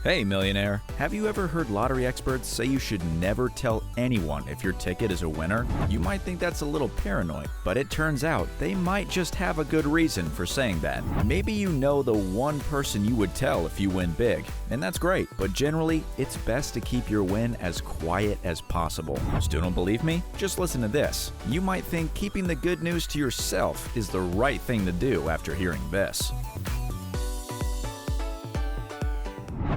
Hey Millionaire, have you ever heard lottery experts say you should never tell anyone if your ticket is a winner? You might think that's a little paranoid, but it turns out they might just have a good reason for saying that. Maybe you know the one person you would tell if you win big, and that's great, but generally, it's best to keep your win as quiet as possible. Still don't believe me? Just listen to this. You might think keeping the good news to yourself is the right thing to do after hearing this.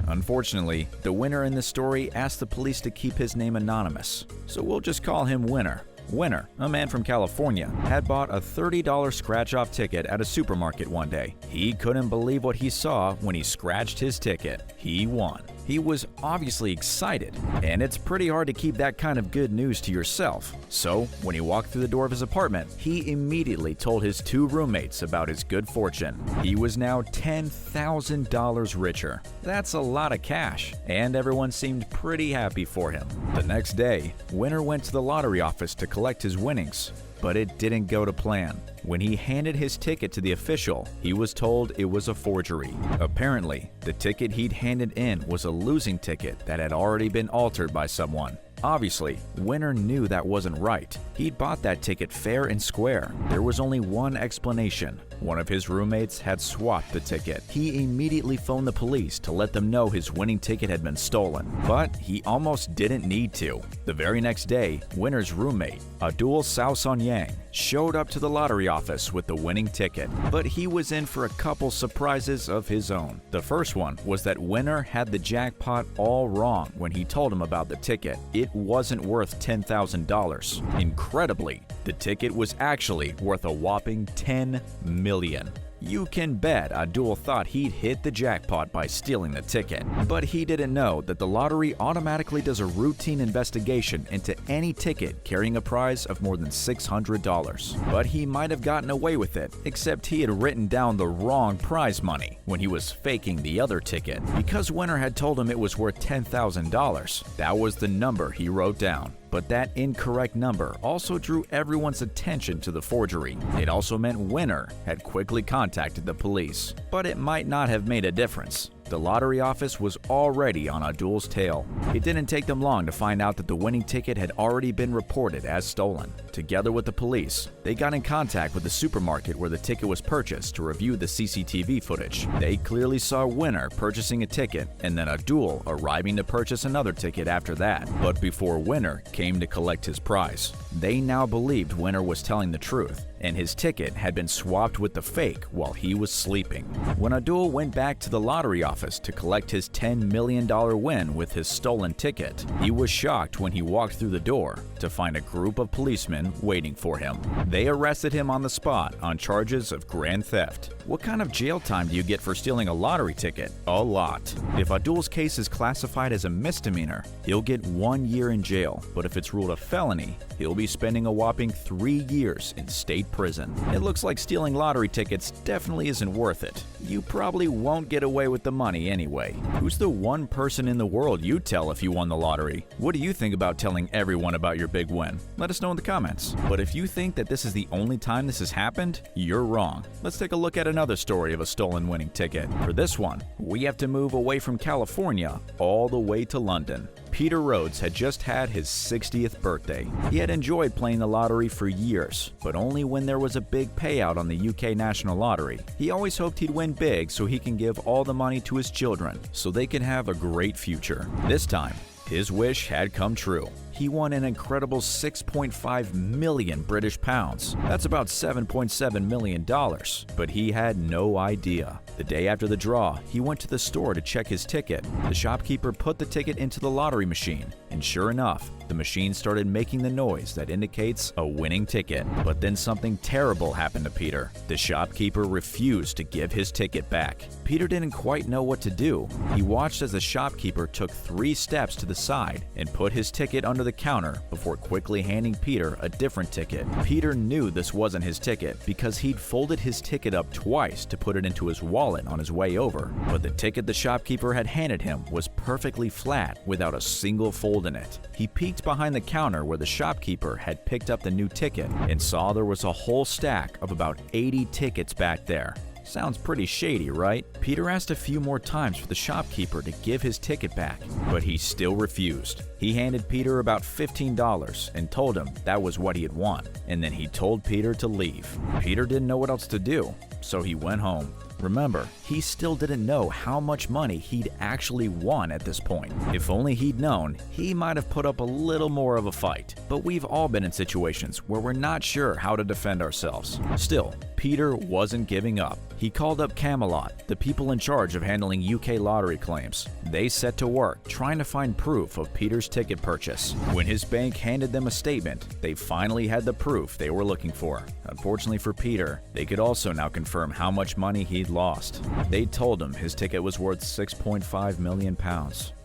Unfortunately, the winner in this story asked the police to keep his name anonymous, so we'll just call him Winner. Winner, a man from California, had bought a $30 scratch-off ticket at a supermarket one day. He couldn't believe what he saw when he scratched his ticket. He won. He was obviously excited, and it's pretty hard to keep that kind of good news to yourself. So, when he walked through the door of his apartment, he immediately told his two roommates about his good fortune. He was now $10,000 richer. That's a lot of cash, and everyone seemed pretty happy for him. The next day, Winner went to the lottery office to collect his winnings, but it didn't go to plan. When he handed his ticket to the official, he was told it was a forgery. Apparently, the ticket he'd handed in was a losing ticket that had already been altered by someone. Obviously, Winner knew that wasn't right. He'd bought that ticket fair and square. There was only one explanation. One of his roommates had swapped the ticket. He immediately phoned the police to let them know his winning ticket had been stolen. But he almost didn't need to. The very next day, Winner's roommate, Adul Saosongyang, showed up to the lottery office with the winning ticket. But he was in for a couple surprises of his own. The first one was that Winner had the jackpot all wrong when he told him about the ticket. It wasn't worth $10,000. Incredibly, the ticket was actually worth a whopping $10 million. You can bet Adul thought he'd hit the jackpot by stealing the ticket. But he didn't know that the lottery automatically does a routine investigation into any ticket carrying a prize of more than $600. But he might have gotten away with it, except he had written down the wrong prize money when he was faking the other ticket. Because Winner had told him it was worth $10,000, that was the number he wrote down. But that incorrect number also drew everyone's attention to the forgery. It also meant Winner had quickly contacted the police. But it might not have made a difference. The lottery office was already on Adul's tail. It didn't take them long to find out that the winning ticket had already been reported as stolen. Together with the police, they got in contact with the supermarket where the ticket was purchased to review the CCTV footage. They clearly saw Winner purchasing a ticket and then Adul arriving to purchase another ticket after that. But before Winner came to collect his prize, they now believed Winner was telling the truth, and his ticket had been swapped with the fake while he was sleeping. When Adul went back to the lottery office to collect his $10 million win with his stolen ticket, he was shocked when he walked through the door to find a group of policemen waiting for him. They arrested him on the spot on charges of grand theft. What kind of jail time do you get for stealing a lottery ticket? A lot. If Adul's case is classified as a misdemeanor, he'll get 1 year in jail, but if it's ruled a felony, he'll be spending a whopping 3 years in state prison. It looks like stealing lottery tickets definitely isn't worth it. You probably won't get away with the money anyway. Who's the one person in the world you'd tell if you won the lottery? What do you think about telling everyone about your big win? Let us know in the comments. But if you think that this is the only time this has happened, you're wrong. Let's take a look at another story of a stolen winning ticket. For this one, we have to move away from California all the way to London. Peter Rhodes had just had his 60th birthday. He had enjoyed playing the lottery for years, but only when there was a big payout on the UK National Lottery. He always hoped he'd win big so he can give all the money to his children, so they can have a great future. This time, his wish had come true. He won an incredible 6.5 million British pounds. That's about $7.7 million, but he had no idea. The day after the draw, he went to the store to check his ticket. The shopkeeper put the ticket into the lottery machine, and sure enough, the machine started making the noise that indicates a winning ticket. But then something terrible happened to Peter. The shopkeeper refused to give his ticket back. Peter didn't quite know what to do. He watched as the shopkeeper took 3 steps to the side and put his ticket under the counter before quickly handing Peter a different ticket. Peter knew this wasn't his ticket because he'd folded his ticket up twice to put it into his wallet on his way over. But the ticket the shopkeeper had handed him was perfectly flat without a single fold in it. He peeked behind the counter where the shopkeeper had picked up the new ticket and saw there was a whole stack of about 80 tickets back there. Sounds pretty shady, right? Peter asked a few more times for the shopkeeper to give his ticket back, but he still refused. He handed Peter about $15 and told him that was what he had won, and then he told Peter to leave. Peter didn't know what else to do, so he went home. Remember, he still didn't know how much money he'd actually won at this point. If only he'd known, he might have put up a little more of a fight. But we've all been in situations where we're not sure how to defend ourselves. Still, Peter wasn't giving up. He called up Camelot, the people in charge of handling UK lottery claims. They set to work trying to find proof of Peter's ticket purchase. When his bank handed them a statement, they finally had the proof they were looking for. Unfortunately for Peter, they could also now confirm how much money he'd lost. They told him his ticket was worth £6.5 million.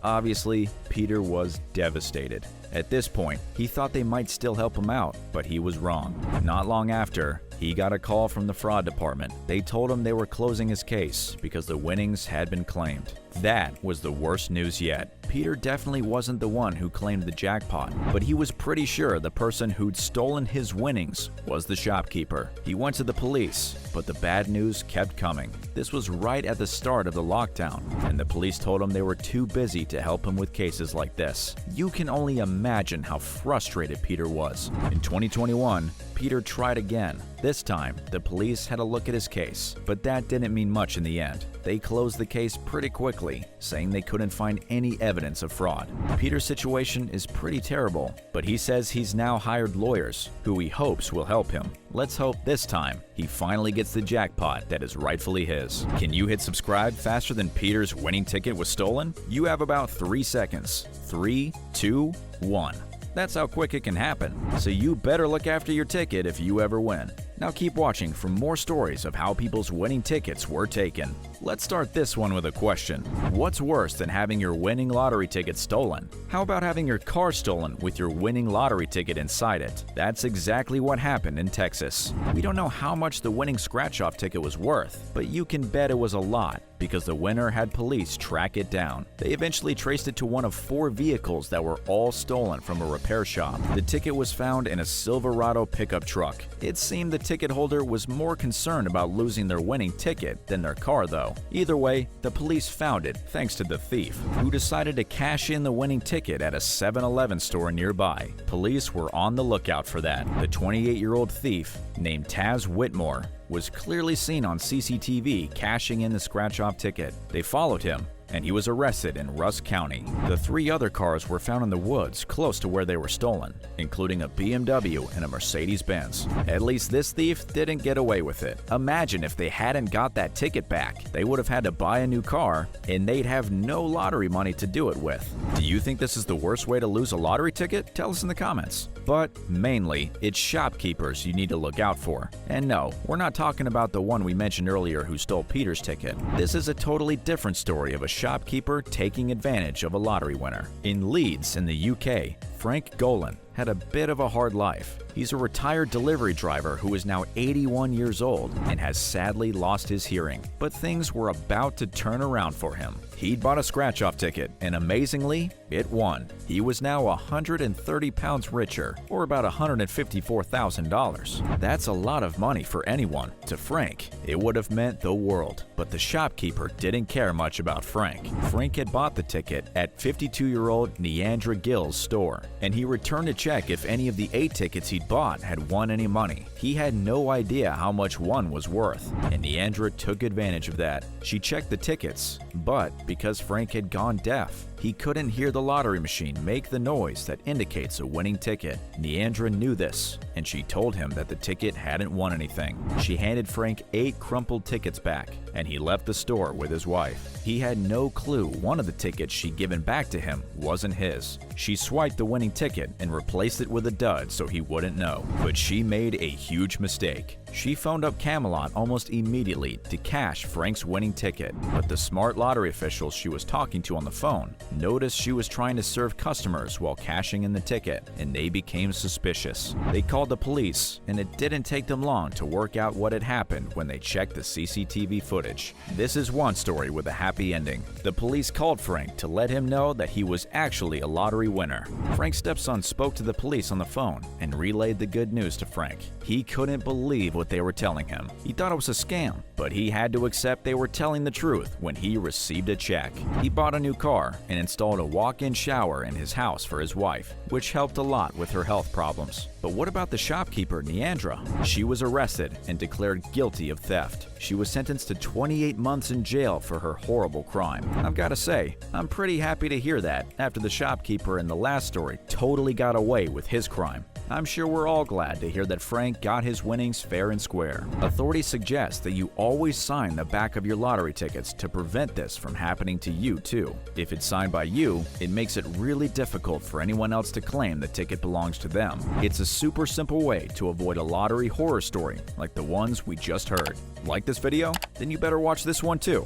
Obviously, Peter was devastated. At this point, he thought they might still help him out, but he was wrong. Not long after, he got a call from the fraud department. They told him they were closing his case because the winnings had been claimed. That was the worst news yet. Peter definitely wasn't the one who claimed the jackpot, but he was pretty sure the person who'd stolen his winnings was the shopkeeper. He went to the police, but the bad news kept coming. This was right at the start of the lockdown, and the police told him they were too busy to help him with cases like this. You can only imagine how frustrated Peter was. In 2021, Peter tried again. This time, the police had a look at his case, but that didn't mean much in the end. They closed the case pretty quickly, saying they couldn't find any evidence of fraud. Peter's situation is pretty terrible, but he says he's now hired lawyers who he hopes will help him. Let's hope this time he finally gets the jackpot that is rightfully his. Can you hit subscribe faster than Peter's winning ticket was stolen? You have about 3 seconds. 3, 2, 1. That's how quick it can happen, so you better look after your ticket if you ever win. Now keep watching for more stories of how people's winning tickets were taken. Let's start this one with a question. What's worse than having your winning lottery ticket stolen? How about having your car stolen with your winning lottery ticket inside it? That's exactly what happened in Texas. We don't know how much the winning scratch-off ticket was worth, but you can bet it was a lot because the winner had police track it down. They eventually traced it to one of 4 vehicles that were all stolen from a repair shop. The ticket was found in a Silverado pickup truck. It seemed the ticket holder was more concerned about losing their winning ticket than their car though. Either way, the police found it thanks to the thief, who decided to cash in the winning ticket at a 7-Eleven store nearby. Police were on the lookout for that. The 28-year-old thief, named Taz Whitmore, was clearly seen on CCTV cashing in the scratch-off ticket. They followed him, and he was arrested in Rusk County. The 3 other cars were found in the woods close to where they were stolen, including a BMW and a Mercedes-Benz. At least this thief didn't get away with it. Imagine if they hadn't got that ticket back. They would have had to buy a new car, and they'd have no lottery money to do it with. Do you think this is the worst way to lose a lottery ticket? Tell us in the comments. But mainly, it's shopkeepers you need to look out for. And no, we're not talking about the one we mentioned earlier who stole Peter's ticket. This is a totally different story of a shopkeeper taking advantage of a lottery winner. In Leeds, in the UK, Frank Golan had a bit of a hard life. He's a retired delivery driver who is now 81 years old and has sadly lost his hearing. But things were about to turn around for him. He'd bought a scratch-off ticket, and amazingly, it won. He was now 130 pounds richer, or about $154,000. That's a lot of money for anyone. To Frank, it would have meant the world. But the shopkeeper didn't care much about Frank. Frank had bought the ticket at 52-year-old Neandra Gill's store, and he returned to check if any of the 8 tickets he'd bought had won any money. He had no idea how much one was worth, and Neandra took advantage of that. She checked the tickets, but because Frank had gone deaf, he couldn't hear the lottery machine make the noise that indicates a winning ticket. Neandra knew this, and she told him that the ticket hadn't won anything. She handed Frank 8 crumpled tickets back, and he left the store with his wife. He had no clue one of the tickets she'd given back to him wasn't his. She swiped the winning ticket and replaced it with a dud so he wouldn't know. But she made a huge mistake. She phoned up Camelot almost immediately to cash Frank's winning ticket, but the smart lottery officials she was talking to on the phone noticed she was trying to serve customers while cashing in the ticket, and they became suspicious. They called the police, and it didn't take them long to work out what had happened when they checked the CCTV footage. This is one story with a happy ending. The police called Frank to let him know that he was actually a lottery winner. Frank's stepson spoke to the police on the phone and relayed the good news to Frank. He couldn't believe what they were telling him. He thought it was a scam, but he had to accept they were telling the truth when he received a check. He bought a new car and installed a walk-in shower in his house for his wife, which helped a lot with her health problems. But what about the shopkeeper, Neandra? She was arrested and declared guilty of theft. She was sentenced to 28 months in jail for her horrible crime. I've got to say, I'm pretty happy to hear that after the shopkeeper in the last story totally got away with his crime. I'm sure we're all glad to hear that Frank got his winnings fair and square. Authorities suggest that you always sign the back of your lottery tickets to prevent this from happening to you too. If it's signed by you, it makes it really difficult for anyone else to claim the ticket belongs to them. It's a super simple way to avoid a lottery horror story like the ones we just heard. Like this video? Then you better watch this one too.